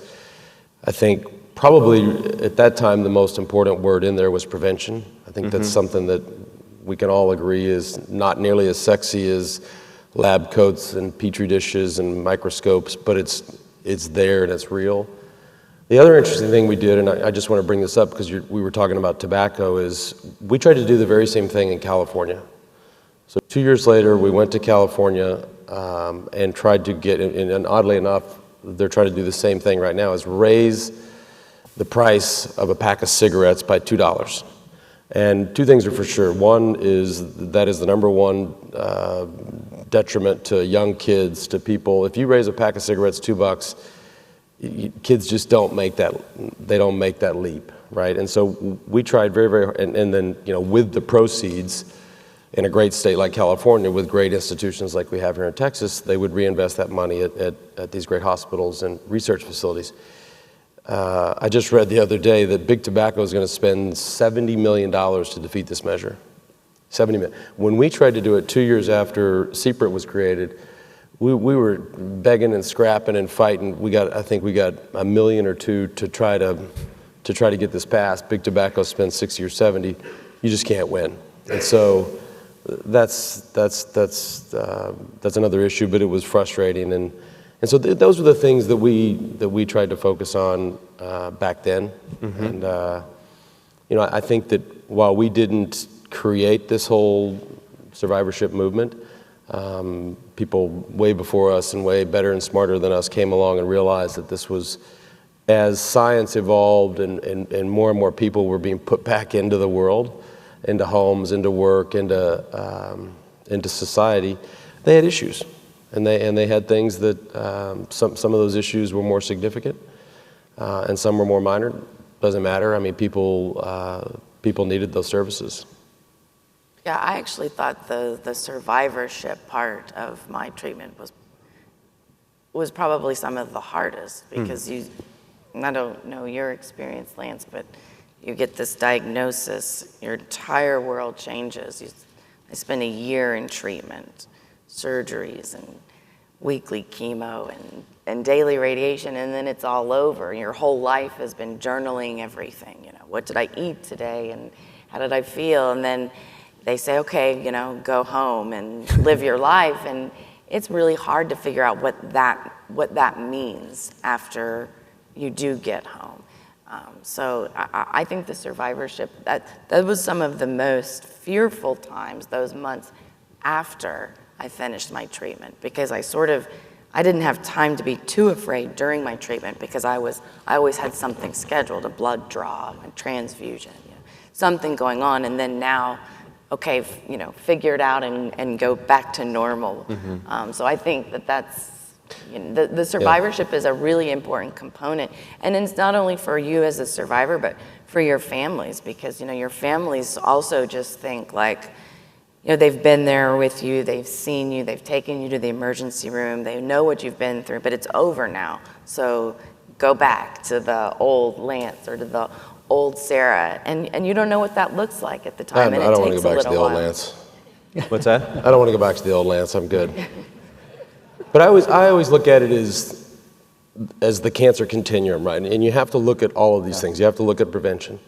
I think probably at that time the most important word in there was prevention. I think that's something that we can all agree is not nearly as sexy as lab coats and petri dishes and microscopes, but it's there and it's real. The other interesting thing we did, and I just want to bring this up because we were talking about tobacco, is we tried to do the very same thing in California. So 2 years later, we went to California and tried to get, and oddly enough, they're trying to do the same thing right now, is raise the price of a pack of cigarettes by $2. And two things are for sure. One is that is the number one detriment to young kids, to people. If you raise a pack of cigarettes $2, kids just don't make that leap, right? And so we tried very, very hard, and then, with the proceeds, in a great state like California with great institutions like we have here in Texas, they would reinvest that money at these great hospitals and research facilities. I just read the other day that Big Tobacco is going to spend $70 million to defeat this measure. 70 million. When we tried to do it 2 years after CPRIT was created, we were begging and scrapping and fighting. I think we got $1 million or $2 million to try to get this passed. Big Tobacco spends 60 or 70. You just can't win. And so that's another issue, but it was frustrating. And so those were the things that we tried to focus on back then. Mm-hmm. And I think that while we didn't create this whole survivorship movement, people way before us and way better and smarter than us came along and realized that this was, as science evolved and more people were being put back into the world, into homes, into work, into society, they had issues. And they had things that some of those issues were more significant, and some were more minor. Doesn't matter. I mean, people needed those services. Yeah, I actually thought the survivorship part of my treatment was probably some of the hardest, because I don't know your experience, Lance, but you get this diagnosis, your entire world changes. I spent a year in treatment, surgeries and weekly chemo and daily radiation, and then it's all over. Your whole life has been journaling everything. What did I eat today, and how did I feel? And then they say, okay, go home and live your life. And it's really hard to figure out what that means after you do get home. So I think the survivorship, that was some of the most fearful times, those months after I finished my treatment, because I didn't have time to be too afraid during my treatment, because I always had something scheduled, a blood draw, a transfusion, something going on. And then now, okay, figure it out and go back to normal. Mm-hmm. So I think that's, the survivorship is a really important component. And it's not only for you as a survivor, but for your families, because, your families also just think like, they've been there with you, they've seen you, they've taken you to the emergency room, they know what you've been through, but it's over now. So go back to the old Lance or to the old Sarah, and you don't know what that looks like at the time, and it takes a little while. I don't want to go back to the old Lance. What's that? I don't want to go back to the old Lance. I'm good. But I always look at it as the cancer continuum, right? And you have to look at all of these things. You have to look at prevention.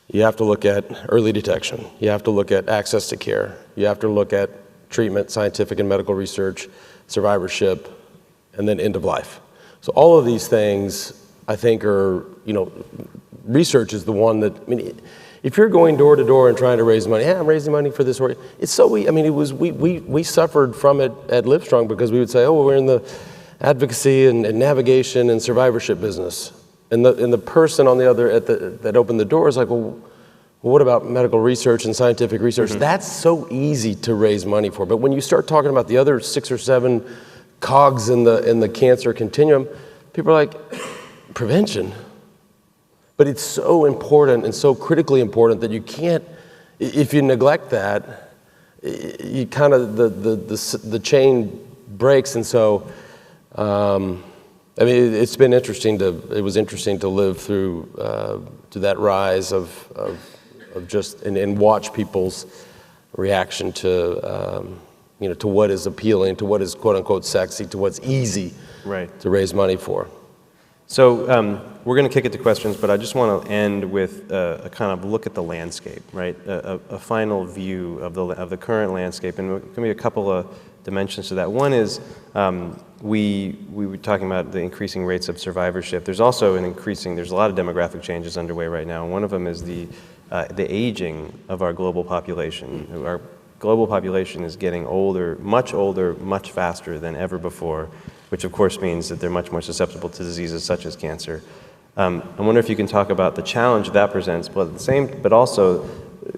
You have to look at early detection. You have to look at access to care. You have to look at treatment, scientific and medical research, survivorship, and then end of life. So all of these things, I think, are, research is the one that, if you're going door to door and trying to raise money, I'm raising money for this, it's so we suffered from it at Livestrong, because we would say, we're in the advocacy and navigation and survivorship business. And the person on the other that opened the door is like, well, what about medical research and scientific research? Mm-hmm. That's so easy to raise money for. But when you start talking about the other 6 or 7 cogs in the cancer continuum, people are like, prevention. But it's so important and so critically important that you can't, if you neglect that, you kind of, the chain breaks. And so, it was interesting to live through to that rise of just, and watch people's reaction to, to what is appealing, to what is quote unquote sexy, to what's easy to raise money for. So we're going to kick it to questions, but I just want to end with a kind of look at the landscape, right? A final view of the current landscape, and there can be a couple of dimensions to that. One is we were talking about the increasing rates of survivorship. There's also there's a lot of demographic changes underway right now. One of them is the aging of our global population. Our global population is getting older, much faster than ever before, which of course means that they're much more susceptible to diseases such as cancer. I wonder if you can talk about the challenge that presents, but also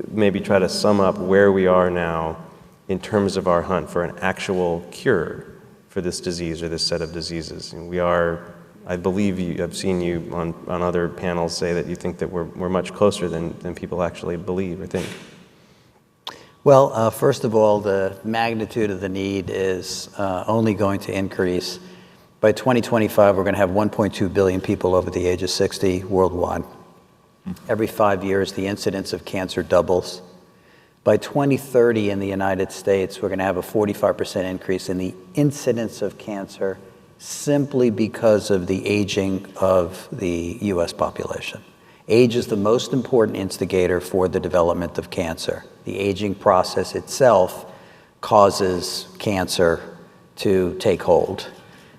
maybe try to sum up where we are now in terms of our hunt for an actual cure for this disease or this set of diseases. And we are, I believe I've seen you on other panels say that you think that we're much closer than people actually believe or think. Well, first of all, the magnitude of the need is only going to increase. By 2025, we're going to have 1.2 billion people over the age of 60 worldwide. Every 5 years, the incidence of cancer doubles. By 2030 in the United States, we're going to have a 45% increase in the incidence of cancer simply because of the aging of the U.S. population. Age is the most important instigator for the development of cancer. The aging process itself causes cancer to take hold.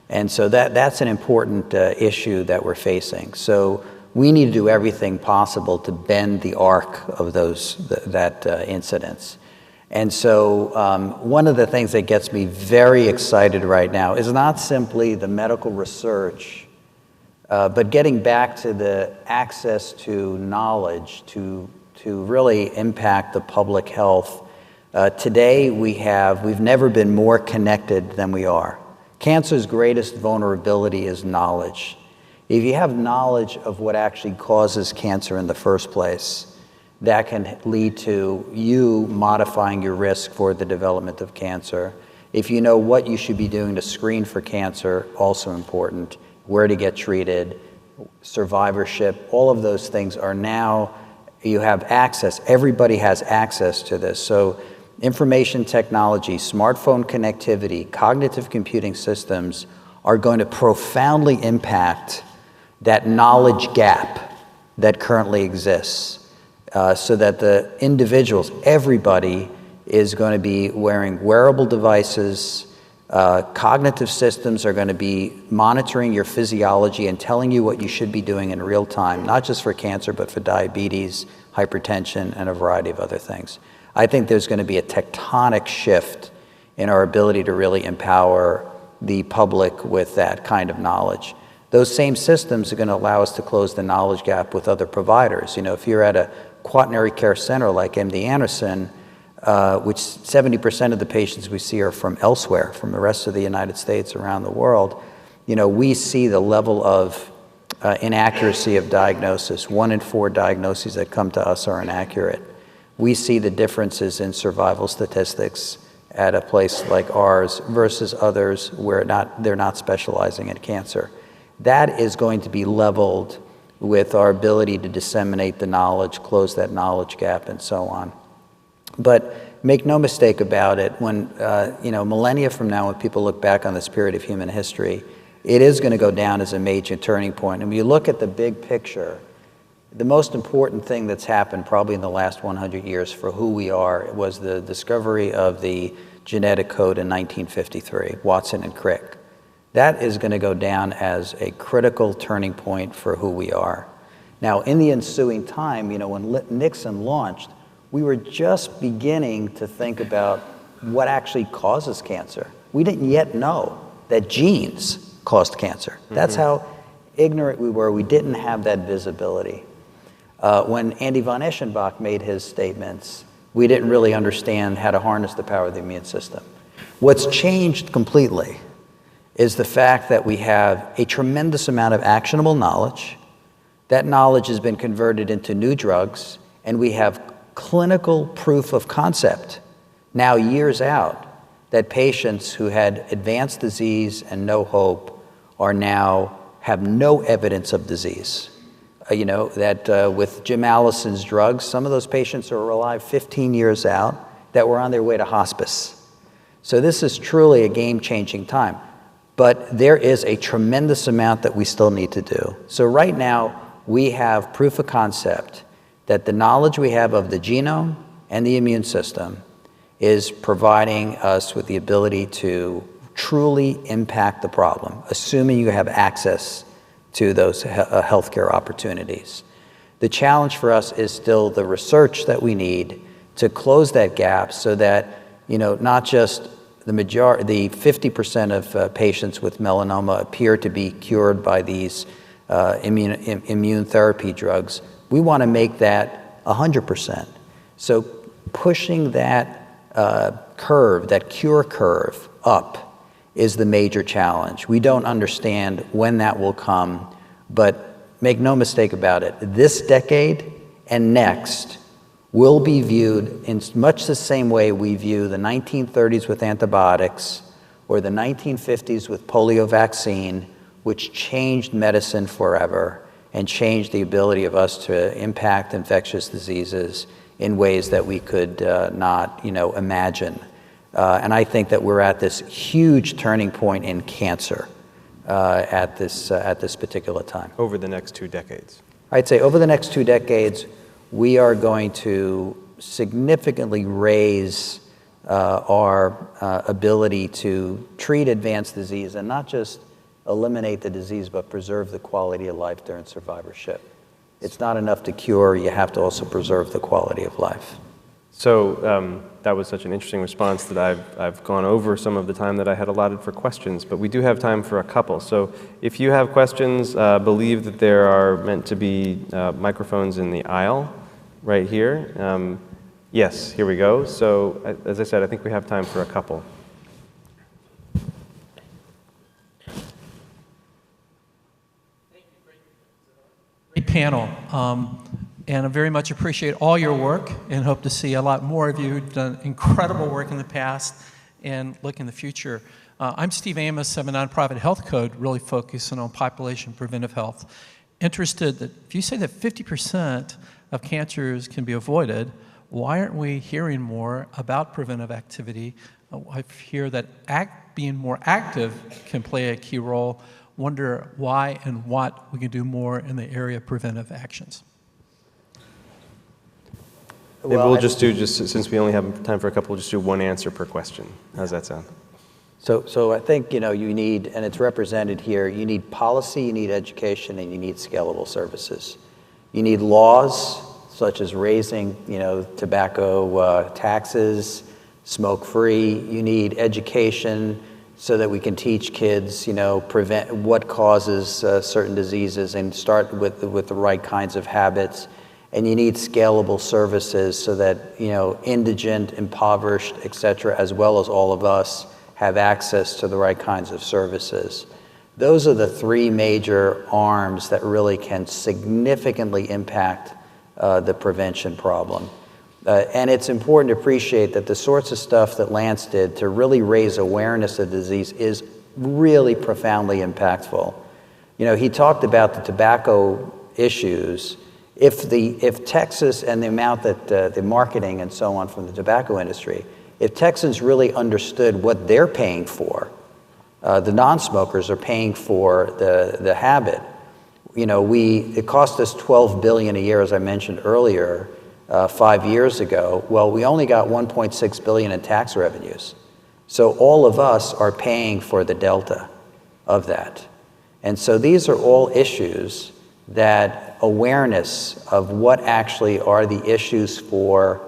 And so that's an important issue that we're facing. So we need to do everything possible to bend the arc of that incidence. And so one of the things that gets me very excited right now is not simply the medical research, but getting back to the access to knowledge to really impact the public health. Today we've never been more connected than we are. Cancer's greatest vulnerability is knowledge. If you have knowledge of what actually causes cancer in the first place, that can lead to you modifying your risk for the development of cancer. If you know what you should be doing to screen for cancer, also important, where to get treated, survivorship, all of those things are now, you have access, everybody has access to this. So information technology, smartphone connectivity, cognitive computing systems are going to profoundly impact that knowledge gap that currently exists, so that the individuals, everybody, is going to be wearing wearable devices. Cognitive systems are going to be monitoring your physiology and telling you what you should be doing in real time, not just for cancer, but for diabetes, hypertension, and a variety of other things. I think there's going to be a tectonic shift in our ability to really empower the public with that kind of knowledge. Those same systems are going to allow us to close the knowledge gap with other providers. You know, if you're at a quaternary care center like MD Anderson, which 70% of the patients we see are from elsewhere, from the rest of the United States, around the world, you know, we see the level of inaccuracy of diagnosis. 1 in 4 diagnoses that come to us are inaccurate. We see the differences in survival statistics at a place like ours versus others where they're not specializing in cancer. That is going to be leveled with our ability to disseminate the knowledge, close that knowledge gap, and so on. But make no mistake about it, when, millennia from now, when people look back on this period of human history, it is going to go down as a major turning point. And when you look at the big picture, the most important thing that's happened probably in the last 100 years for who we are was the discovery of the genetic code in 1953, Watson and Crick. That is going to go down as a critical turning point for who we are. Now, in the ensuing time, you know, when Nixon launched, we were just beginning to think about what actually causes cancer. We didn't yet know that genes caused cancer. Mm-hmm. That's how ignorant we were. We didn't have that visibility. When Andy von Eschenbach made his statements, we didn't really understand how to harness the power of the immune system. What's changed completely is the fact that we have a tremendous amount of actionable knowledge. That knowledge has been converted into new drugs, and we have clinical proof of concept now years out that patients who had advanced disease and no hope are now have no evidence of disease. With Jim Allison's drugs, some of those patients are alive 15 years out that were on their way to hospice. So this is truly a game-changing time. But there is a tremendous amount that we still need to do. So right now, we have proof of concept that the knowledge we have of the genome and the immune system is providing us with the ability to truly impact the problem, assuming you have access to those healthcare opportunities. The challenge for us is still the research that we need to close that gap so that, not just the 50% of patients with melanoma appear to be cured by these immune therapy drugs. We want to make that 100%. So pushing that curve, that cure curve up, is the major challenge. We don't understand when that will come, but make no mistake about it, this decade and next will be viewed in much the same way we view the 1930s with antibiotics or the 1950s with polio vaccine, which changed medicine forever and changed the ability of us to impact infectious diseases in ways that we could not, imagine. And I think that we're at this huge turning point in cancer at this particular time. Over the next 2 decades. I'd say over the next 2 decades, we are going to significantly raise our ability to treat advanced disease and not just eliminate the disease, but preserve the quality of life during survivorship. It's not enough to cure, you have to also preserve the quality of life. So that was such an interesting response that I've gone over some of the time that I had allotted for questions, but we do have time for a couple. So if you have questions, believe that there are meant to be microphones in the aisle right here. Yes, here we go. So as I said, I think we have time for a couple. Great panel. And I very much appreciate all your work and hope to see a lot more of you. You've done incredible work in the past and look in the future. I'm Steve Amos. I'm a nonprofit health code really focusing on population preventive health. Interested that if you say that 50% of cancers can be avoided, why aren't we hearing more about preventive activity? I hear that being more active can play a key role. Wonder why and what we can do more in the area of preventive actions. Maybe we'll just since we only have time for a couple, we'll just do one answer per question. How's that sound? So I think, you need, and it's represented here, you need policy, you need education, and you need scalable services. You need laws, such as raising, tobacco taxes, smoke-free. You need education so that we can teach kids, prevent what causes certain diseases and start with the right kinds of habits. And you need scalable services so that, indigent, impoverished, et cetera, as well as all of us, have access to the right kinds of services. Those are the 3 major arms that really can significantly impact the prevention problem. And it's important to appreciate that the sorts of stuff that Lance did to really raise awareness of the disease is really profoundly impactful. He talked about the tobacco issues. If Texas and the amount that the marketing and so on from the tobacco industry, if Texans really understood what they're paying for, the non-smokers are paying for the habit. It cost us $12 billion a year, as I mentioned earlier, 5 years ago. Well, we only got $1.6 billion in tax revenues. So all of us are paying for the delta of that. And so these are all issues that awareness of what actually are the issues for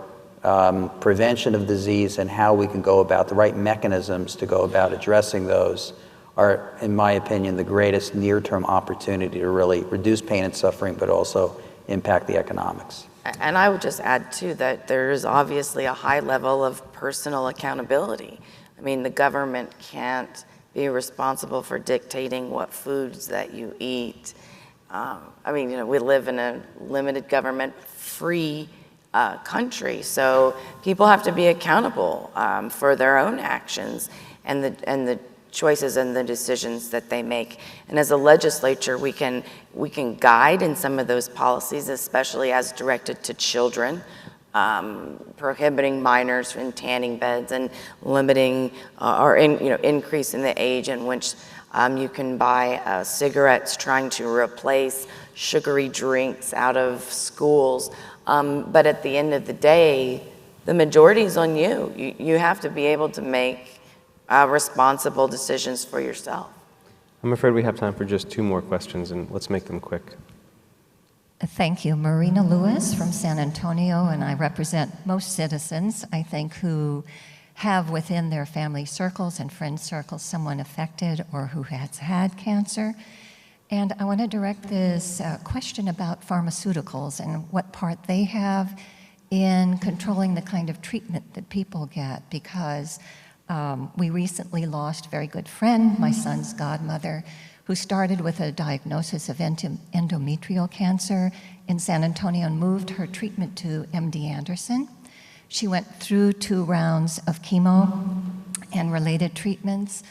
prevention of disease and how we can go about the right mechanisms to go about addressing those are, in my opinion, the greatest near-term opportunity to really reduce pain and suffering, but also impact the economics. And I would just add, too, that there is obviously a high level of personal accountability. I mean, the government can't be responsible for dictating what foods that you eat. We live in a limited government-free country, so people have to be accountable for their own actions and the choices and the decisions that they make. And as a legislature, we can guide in some of those policies, especially as directed to children, prohibiting minors from tanning beds and limiting increasing the age in which you can buy cigarettes, trying to replace sugary drinks out of schools. But at the end of the day, the majority is on you. You have to be able to make responsible decisions for yourself. I'm afraid we have time for just 2 more questions, and let's make them quick. Thank you. Marina Lewis from San Antonio, and I represent most citizens, I think, who have within their family circles and friend circles someone affected or who has had cancer. And I want to direct this question about pharmaceuticals and what part they have in controlling the kind of treatment that people get, because we recently lost a very good friend, my son's godmother, who started with a diagnosis of endometrial cancer in San Antonio and moved her treatment to MD Anderson. She went through 2 rounds of chemo and related treatments.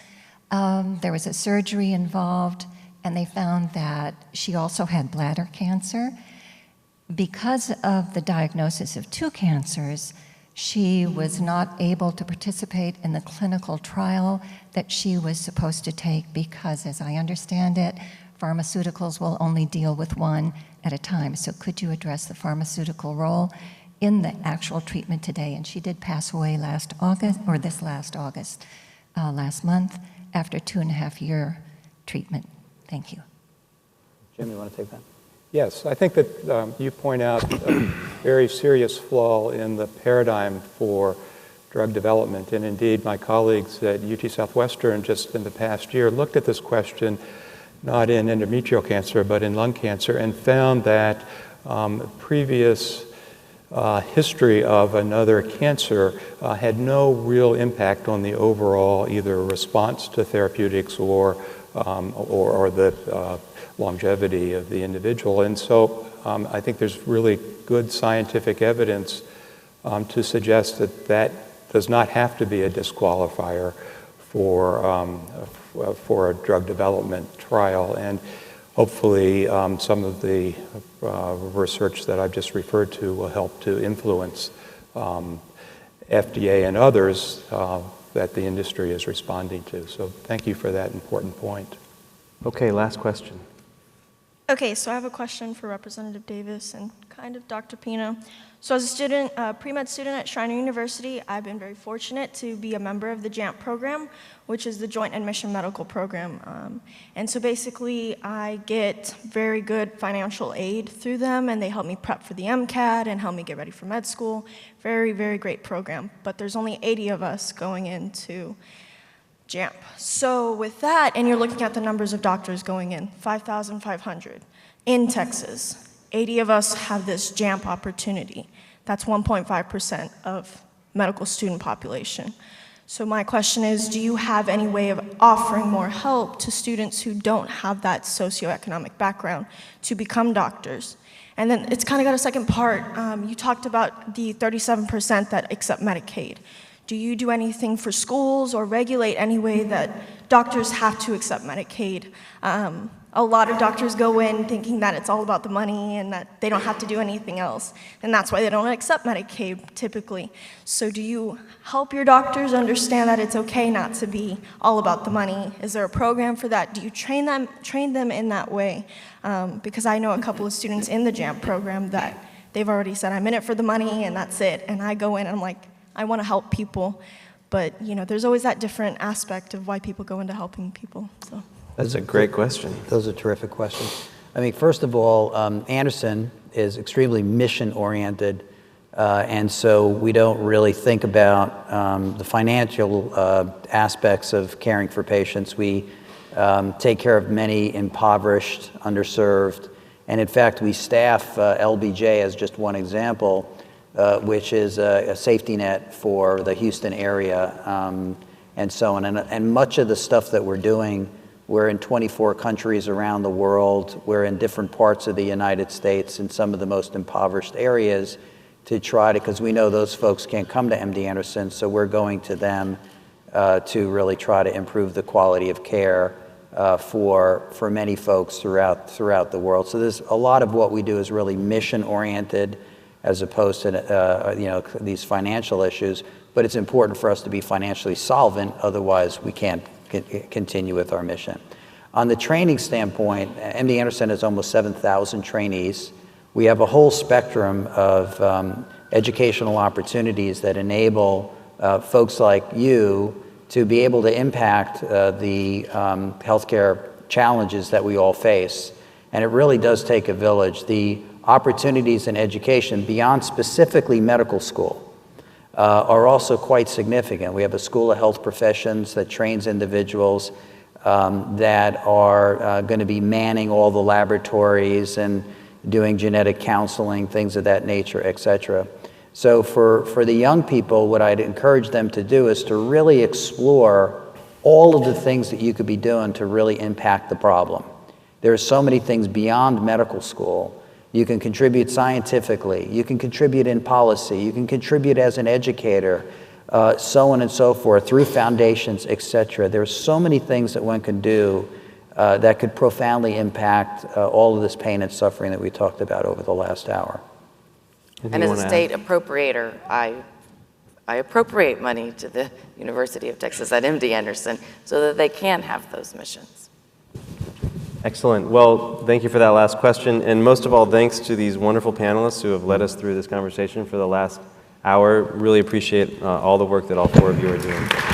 There was a surgery involved, and they found that she also had bladder cancer. Because of the diagnosis of 2 cancers, she was not able to participate in the clinical trial that she was supposed to take because, as I understand it, pharmaceuticals will only deal with one at a time. So could you address the pharmaceutical role in the actual treatment today? And she did pass away last August, or this last August, last month, after 2.5-year treatment. Thank you. Jim, you want to take that? Yes, I think that you point out a very serious flaw in the paradigm for drug development. And indeed, my colleagues at UT Southwestern just in the past year looked at this question, not in endometrial cancer, but in lung cancer, and found that previous history of another cancer had no real impact on the overall either response to therapeutics or the longevity of the individual. And so I think there's really good scientific evidence to suggest that that does not have to be a disqualifier for a drug development trial. And hopefully some of the research that I've just referred to will help to influence FDA and others that the industry is responding to. So thank you for that important point. Okay, last question. Okay, so I have a question for Representative Davis and kind of Dr. Pino. So as a student, pre-med student at Schreiner University, I've been very fortunate to be a member of the JAMP program, which is the Joint Admission Medical Program. And so basically, I get very good financial aid through them, and they help me prep for the MCAT and help me get ready for med school. Very, very great program. But there's only 80 of us going into JAMP. So with that, and you're looking at the numbers of doctors going in, 5,500 in Texas. 80 of us have this JAMP opportunity. That's 1.5% of medical student population. So my question is, do you have any way of offering more help to students who don't have that socioeconomic background to become doctors? And then it's kind of got a second part. You talked about the 37% that accept Medicaid. Do you do anything for schools or regulate any way that doctors have to accept Medicaid? A lot of doctors go in thinking that it's all about the money and that they don't have to do anything else. And that's why they don't accept Medicaid typically. So do you help your doctors understand that it's okay not to be all about the money? Is there a program for that? Do you train them in that way? Because I know a couple of students in the JAMP program that they've already said, I'm in it for the money and that's it. And I go in and I'm like, I want to help people. But you know, there's always that different aspect of why people go into helping people. So. That's a great question. Those are terrific questions. I mean, first of all, Anderson is extremely mission-oriented, and so we don't really think about the financial aspects of caring for patients. We take care of many impoverished, underserved, and in fact, we staff LBJ as just one example, which is a safety net for the Houston area, and so on. And much of the stuff that we're doing, we're in 24 countries around the world. We're in different parts of the United States in some of the most impoverished areas to try to, because we know those folks can't come to MD Anderson, so we're going to them to really try to improve the quality of care for many folks throughout the world. So there's a lot of what we do is really mission-oriented as opposed to these financial issues, but it's important for us to be financially solvent, otherwise we can't continue with our mission. On the training standpoint, MD Anderson has almost 7,000 trainees. We have a whole spectrum of educational opportunities that enable folks like you to be able to impact the healthcare challenges that we all face. And it really does take a village. The opportunities in education beyond specifically medical school are also quite significant. We have a School of Health Professions that trains individuals that are going to be manning all the laboratories and doing genetic counseling, things of that nature, et cetera. So for the young people, what I'd encourage them to do is to really explore all of the things that you could be doing to really impact the problem. There are so many things beyond medical school. You can contribute scientifically, you can contribute in policy, you can contribute as an educator, so on and so forth, through foundations, etc. There are so many things that one can do that could profoundly impact all of this pain and suffering that we talked about over the last hour. And as a state appropriator, I appropriate money to the University of Texas at MD Anderson so that they can have those missions. Excellent. Well, thank you for that last question. And most of all, thanks to these wonderful panelists who have led us through this conversation for the last hour. Really appreciate all the work that all four of you are doing.